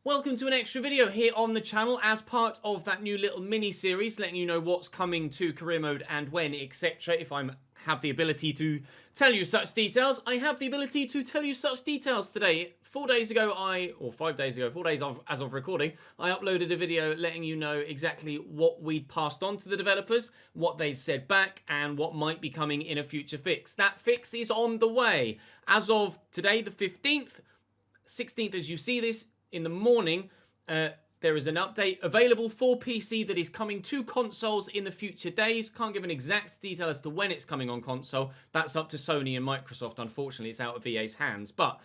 Welcome to an extra video here on the channel as part of that new little mini-series letting you know what's coming to career mode and when, etc. If I have the ability to tell you such details, I have the ability to tell you such details today. 4 days ago, 5 days ago, 4 days as of recording, I uploaded a video letting you know exactly what we'd passed on to the developers, what they'd said back, and what might be coming in a future fix. That fix is on the way. As of today, the 15th, 16th as you see this, in the morning, there is an update available for PC that is coming to consoles in the future days. Can't give an exact detail as to when it's coming on console. That's up to Sony and Microsoft. Unfortunately, it's out of EA's hands. But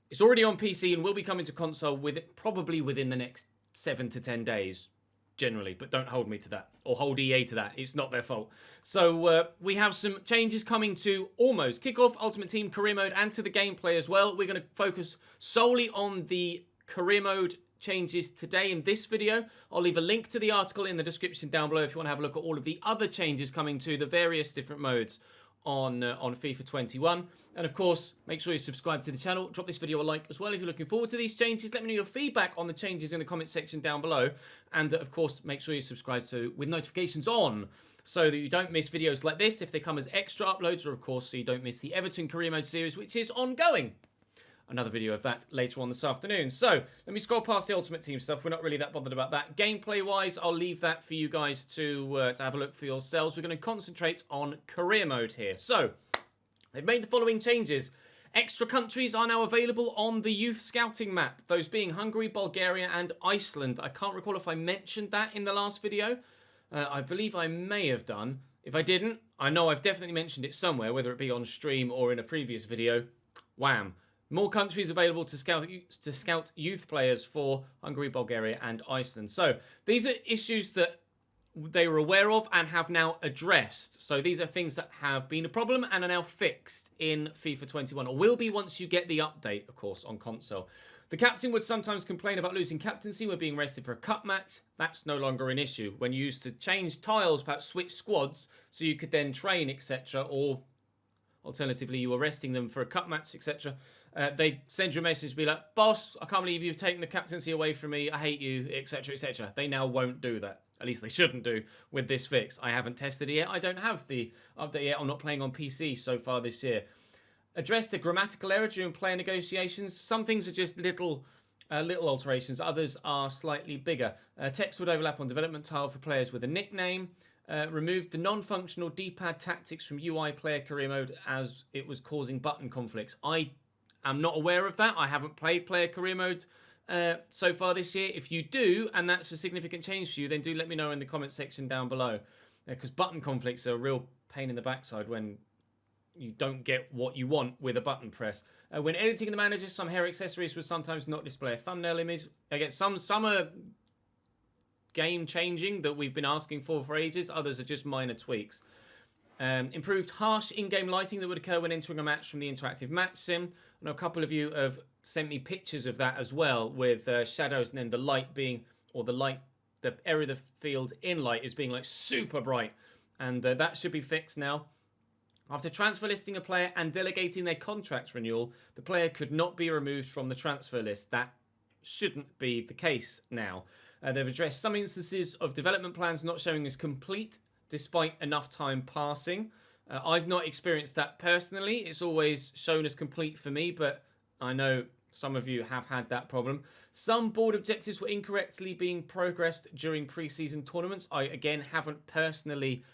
it's already on PC and will be coming to console probably within the next 7 to 10 days, generally. But don't hold me to that, or hold EA to that. It's not their fault. So we have some changes coming to almost Kickoff, Ultimate Team, Career Mode, and to the gameplay as well. We're going to focus solely on the career mode changes today in this video. I'll leave a link to the article in the description down below if you want to have a look at all of the other changes coming to the various different modes on FIFA 21. And of course, make sure you subscribe to the channel. Drop this video a like as well if you're looking forward to these changes. Let me know your feedback on the changes in the comment section down below. And of course, make sure you subscribe with notifications on so that you don't miss videos like this if they come as extra uploads, or of course, so you don't miss the Everton career mode series, which is ongoing. Another video of that later on this afternoon. So, let me scroll past the Ultimate Team stuff. We're not really that bothered about that. Gameplay-wise, I'll leave that for you guys to have a look for yourselves. We're going to concentrate on career mode here. So, they've made the following changes. Extra countries are now available on the youth scouting map. Those being Hungary, Bulgaria, and Iceland. I can't recall if I mentioned that in the last video. I believe I may have done. If I didn't, I know I've definitely mentioned it somewhere, whether it be on stream or in a previous video. Wham! More countries available to scout youth players for Hungary, Bulgaria, and Iceland. So these are issues that they were aware of and have now addressed. So these are things that have been a problem and are now fixed in FIFA 21, or will be once you get the update, of course, on console. The captain would sometimes complain about losing captaincy when being rested for a cup match. That's no longer an issue. When you used to change tiles, perhaps switch squads, so you could then train, etc., or alternatively, you were resting them for a cup match, etc., they'd send you a message, be like, boss, I can't believe you've taken the captaincy away from me. I hate you, etc., etc. They now won't do that. At least they shouldn't do with this fix. I haven't tested it yet. I don't have the update yet. I'm not playing on PC so far this year. Address the grammatical error during player negotiations. Some things are just little alterations. Others are slightly bigger. Text would overlap on development tile for players with a nickname. Removed the non-functional D-pad tactics from UI player career mode as it was causing button conflicts. I'm not aware of that. I haven't played player career mode so far this year. If you do, and that's a significant change for you, then do let me know in the comment section down below. Because button conflicts are a real pain in the backside when you don't get what you want with a button press. When editing the manager, some hair accessories will sometimes not display a thumbnail image. I get some are game changing that we've been asking for ages. Others are just minor tweaks. Improved harsh in-game lighting that would occur when entering a match from the interactive match sim. And a couple of you have sent me pictures of that as well, with shadows and then the light being, or the area of the field in light is being like super bright. And that should be fixed now. After transfer listing a player and delegating their contract renewal, the player could not be removed from the transfer list. That shouldn't be the case now. They've addressed some instances of development plans not showing as complete despite enough time passing. I've not experienced that personally. It's always shown as complete for me, but I know some of you have had that problem. Some board objectives were incorrectly being progressed during pre-season tournaments. I, again, haven't personally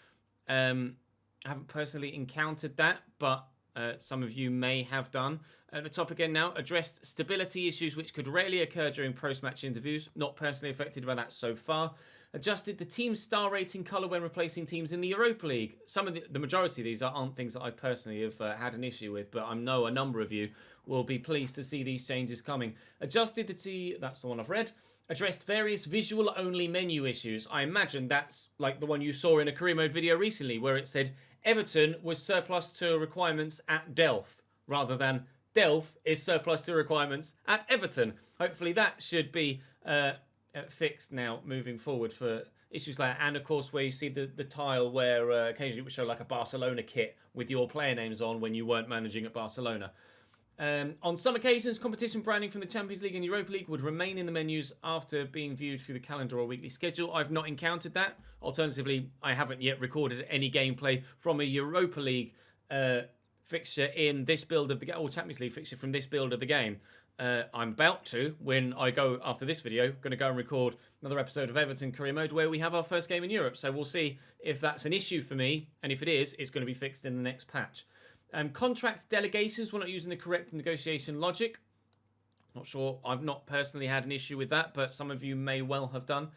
encountered that, but some of you may have done. At the top again now, addressed stability issues which could rarely occur during post-match interviews. Not personally affected by that so far. Adjusted the team star rating colour when replacing teams in the Europa League. Some of the majority of these aren't things that I personally have had an issue with, but I know a number of you will be pleased to see these changes coming. Adjusted that's the one I've read. Addressed various visual-only menu issues. I imagine that's like the one you saw in a career mode video recently, where it said Everton was surplus to requirements at Delph, rather than Delph is surplus to requirements at Everton. Hopefully that should be fixed now moving forward for issues like that. And of course where you see the tile where occasionally it would show like a Barcelona kit with your player names on when you weren't managing at Barcelona. On some occasions, competition branding from the Champions League and Europa League would remain in the menus after being viewed through the calendar or weekly schedule. I've not encountered that. Alternatively, I haven't yet recorded any gameplay from a Europa League fixture in this build of the game, or Champions League fixture from this build of the game. I'm about to, when I go after this video, going to go and record another episode of Everton Career Mode where we have our first game in Europe. So we'll see if that's an issue for me, and if it is, it's going to be fixed in the next patch. Contract delegations, we're not using the correct negotiation logic. Not sure. I've not personally had an issue with that, but some of you may well have done.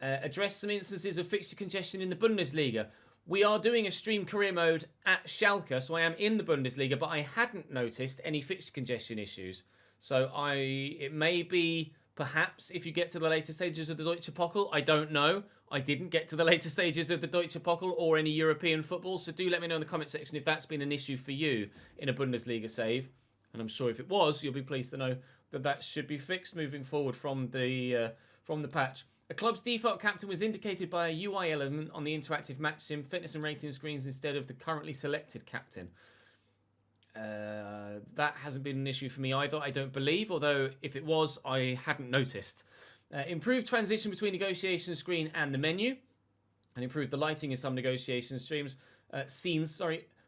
Address some instances of fixture congestion in the Bundesliga. We are doing a stream career mode at Schalke, so I am in the Bundesliga, but I hadn't noticed any fixture congestion issues. So it may be, perhaps, if you get to the later stages of the Deutsche Pokal, I don't know. I didn't get to the later stages of the Deutsche Pokal or any European football, so do let me know in the comment section if that's been an issue for you in a Bundesliga save. And I'm sure if it was, you'll be pleased to know that that should be fixed moving forward from the patch. A club's default captain was indicated by a UI element on the interactive match sim fitness and rating screens instead of the currently selected captain. That hasn't been an issue for me either, I don't believe, although if it was, I hadn't noticed. Improved transition between negotiation screen and the menu, and improved the lighting in some negotiation scenes.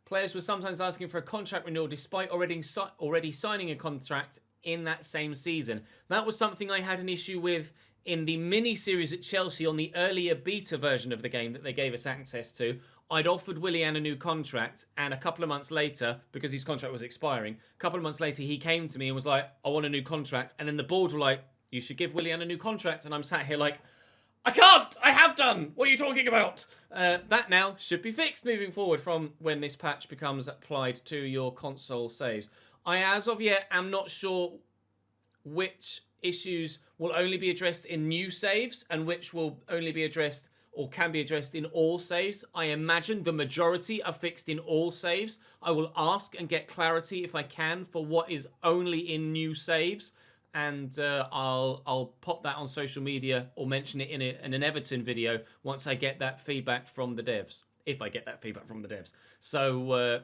Players were sometimes asking for a contract renewal despite already signing a contract in that same season. That was something I had an issue with in the mini-series at Chelsea on the earlier beta version of the game that they gave us access to. I'd offered Willian a new contract, and a couple of months later, because his contract was expiring, a couple of months later he came to me and was like, I want a new contract. And then the board were like, you should give Willian a new contract. And I'm sat here like, I can't! I have done! What are you talking about? That now should be fixed moving forward from when this patch becomes applied to your console saves. I, as of yet, am not sure which issues will only be addressed in new saves and which will only be addressed or can be addressed in all saves. I imagine the majority are fixed in all saves. I will ask and get clarity if I can for what is only in new saves, and I'll pop that on social media or mention it in an Everton video once I get that feedback from the devs. If I get that feedback from the devs. So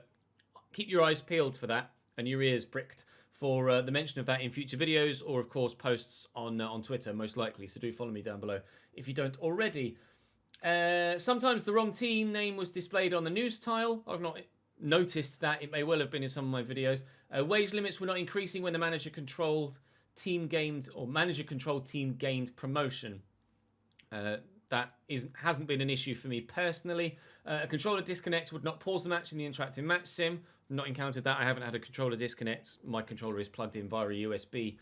keep your eyes peeled for that and your ears pricked for the mention of that in future videos, or of course posts on Twitter, most likely. So do follow me down below if you don't already. Sometimes the wrong team name was displayed on the news tile. I've not noticed that. It may well have been in some of my videos. Wage limits were not increasing when the manager-controlled team gained promotion. That hasn't been an issue for me personally. A controller disconnect would not pause the match in the interactive match sim. Not encountered that. I haven't had a controller disconnect. My controller is plugged in via a USB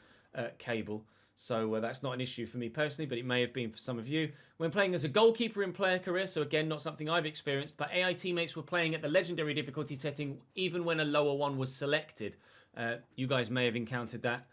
cable. So that's not an issue for me personally, but it may have been for some of you. When playing as a goalkeeper in player career, so again, not something I've experienced, but AI teammates were playing at the legendary difficulty setting even when a lower one was selected. You guys may have encountered that.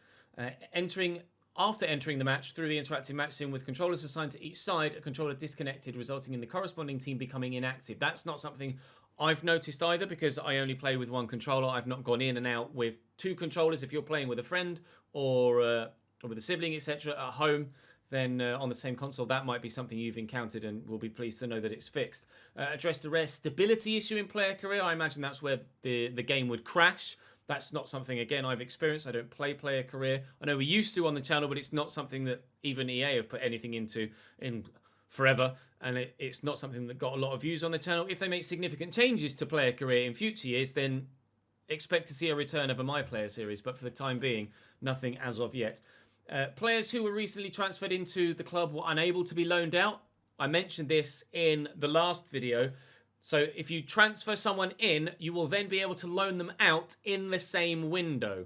After entering the match through the interactive match sim with controllers assigned to each side, a controller disconnected, resulting in the corresponding team becoming inactive. That's not something I've noticed either, because I only play with one controller. I've not gone in and out with two controllers. If you're playing with a friend or with a sibling, etc. at home, then on the same console, that might be something you've encountered, and we'll be pleased to know that it's fixed. Address the rare stability issue in player career. I imagine that's where the game would crash. That's not something, again, I've experienced. I don't play player career. I know we used to on the channel, but it's not something that even EA have put anything into in forever, and it's not something that got a lot of views on the channel. If they make significant changes to player career in future years, then expect to see a return of a My Player series, but for the time being, nothing as of yet. Players who were recently transferred into the club were unable to be loaned out. I mentioned this in the last video. So if you transfer someone in, you will then be able to loan them out in the same window.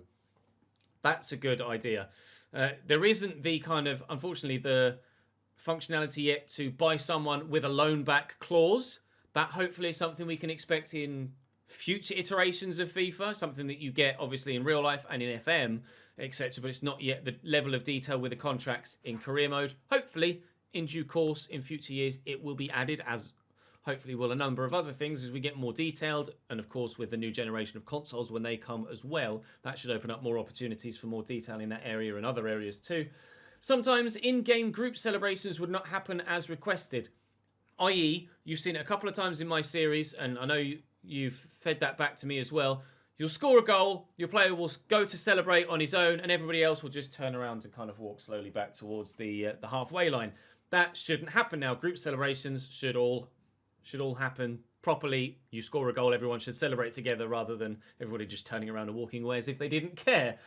That's a good idea. There isn't the kind of, unfortunately, the functionality yet to buy someone with a loan back clause. That hopefully is something we can expect in future iterations of FIFA, something that you get obviously in real life and in FM, etc. But it's not yet the level of detail with the contracts in career mode. Hopefully, in due course, in future years, it will be added, as hopefully will a number of other things as we get more detailed. And of course, with the new generation of consoles, when they come as well, that should open up more opportunities for more detail in that area and other areas too. Sometimes in-game group celebrations would not happen as requested, i.e. you've seen it a couple of times in my series, and I know you've fed that back to me as well. you'll score a goal, your player will go to celebrate on his own, and everybody else will just turn around and kind of walk slowly back towards the halfway line. That shouldn't happen now. Group celebrations should all happen properly. You score a goal, everyone should celebrate together rather than everybody just turning around and walking away as if they didn't care.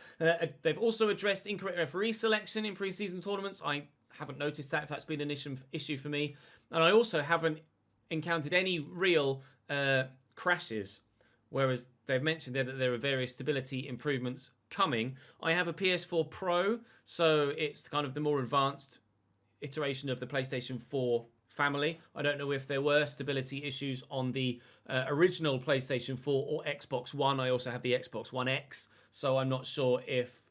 They've also addressed incorrect referee selection in pre-season tournaments. I haven't noticed that, if that's been an issue for me. And I also haven't encountered any real crashes, whereas they've mentioned there that there are various stability improvements coming. I have a PS4 Pro, so it's kind of the more advanced iteration of the PlayStation 4 family. I don't know if there were stability issues on the original PlayStation 4 or Xbox One. I also have the Xbox One X, so I'm not sure if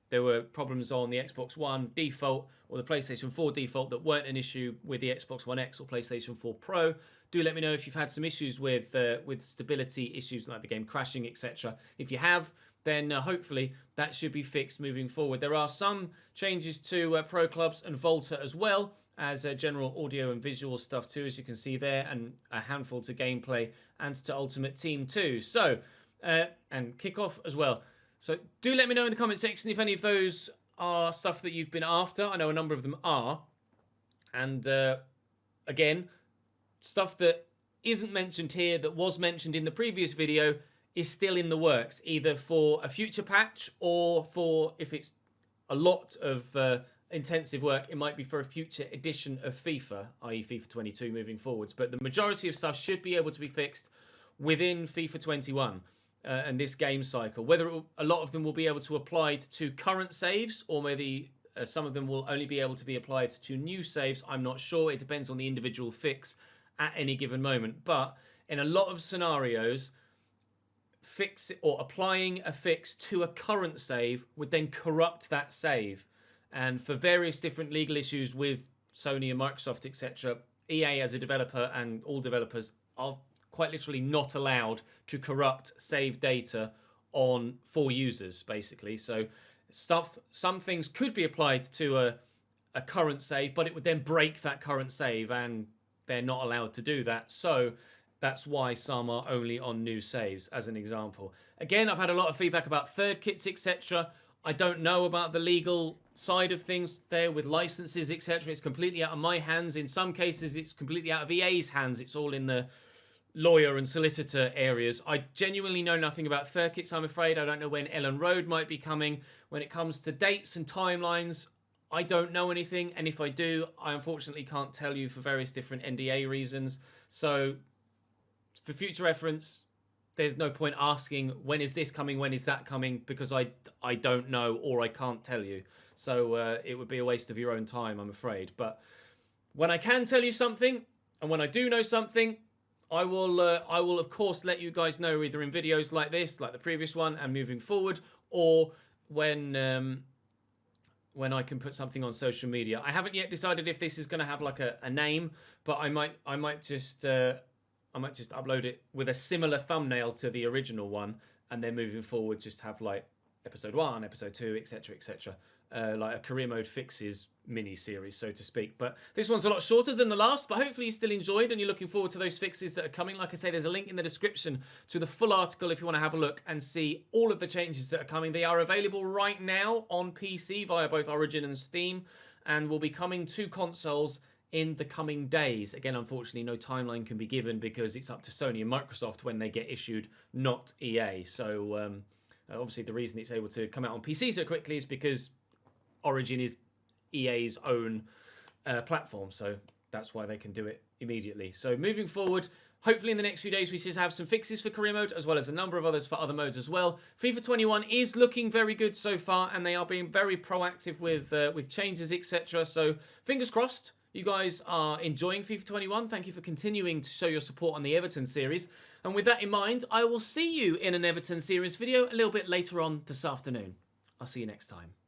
there were problems on the Xbox One default or the PlayStation 4 default that weren't an issue with the Xbox One X or PlayStation 4 Pro. Do let me know if you've had some issues with stability issues like the game crashing, etc. If you have, then hopefully that should be fixed moving forward. There are some changes to Pro Clubs and Volta as well as general audio and visual stuff too, as you can see there, and a handful to gameplay and to Ultimate Team too. So, and Kickoff as well. So do let me know in the comment section if any of those are stuff that you've been after. I know a number of them are. And again, stuff that isn't mentioned here that was mentioned in the previous video is still in the works, either for a future patch or for, if it's a lot of intensive work, it might be for a future edition of FIFA, i.e. FIFA 22 moving forwards. But the majority of stuff should be able to be fixed within FIFA 21 and this game cycle. Whether a lot of them will be able to apply to current saves, or maybe some of them will only be able to be applied to new saves, I'm not sure. It depends on the individual fix at any given moment. But in a lot of scenarios, fix or applying a fix to a current save would then corrupt that save. And for various different legal issues with Sony and Microsoft, etc., EA as a developer and all developers are quite literally not allowed to corrupt save data for users, basically. So some things could be applied to a current save, but it would then break that current save, and they're not allowed to do that. So that's why some are only on new saves, as an example. Again, I've had a lot of feedback about third kits, etc. I don't know about the legal side of things there with licenses, etc. It's completely out of my hands. In some cases, it's completely out of EA's hands. It's all in the lawyer and solicitor areas. I genuinely know nothing about third kits, I'm afraid. I don't know when Ellen Road might be coming. When it comes to dates and timelines, I don't know anything. And if I do, I unfortunately can't tell you for various different NDA reasons. So for future reference, there's no point asking, when is this coming, when is that coming, because I don't know, or I can't tell you. So it would be a waste of your own time, I'm afraid. But when I can tell you something, and when I do know something, I will of course let you guys know, either in videos like this, like the previous one, and moving forward, or when I can put something on social media. I haven't yet decided if this is going to have like a name, but I might just upload it with a similar thumbnail to the original one, and then moving forward just have like episode 1, episode 2, etc, etc, like a career mode fixes mini series, so to speak. But this one's a lot shorter than the last, but hopefully you still enjoyed and you're looking forward to those fixes that are coming. Like I say, there's a link in the description to the full article if you want to have a look and see all of the changes that are coming. They are available right now on PC via both Origin and Steam, and will be coming to consoles in the coming days. Again, unfortunately, no timeline can be given because it's up to Sony and Microsoft when they get issued, not EA. So obviously the reason it's able to come out on PC so quickly is because Origin is EA's own platform, so that's why they can do it immediately. So moving forward, hopefully in the next few days we should have some fixes for career mode, as well as a number of others for other modes as well. FIFA 21 is looking very good so far, and they are being very proactive with changes, etc. So fingers crossed you guys are enjoying FIFA 21. Thank you for continuing to show your support on the Everton series. And with that in mind, I will see you in an Everton series video a little bit later on this afternoon. I'll see you next time.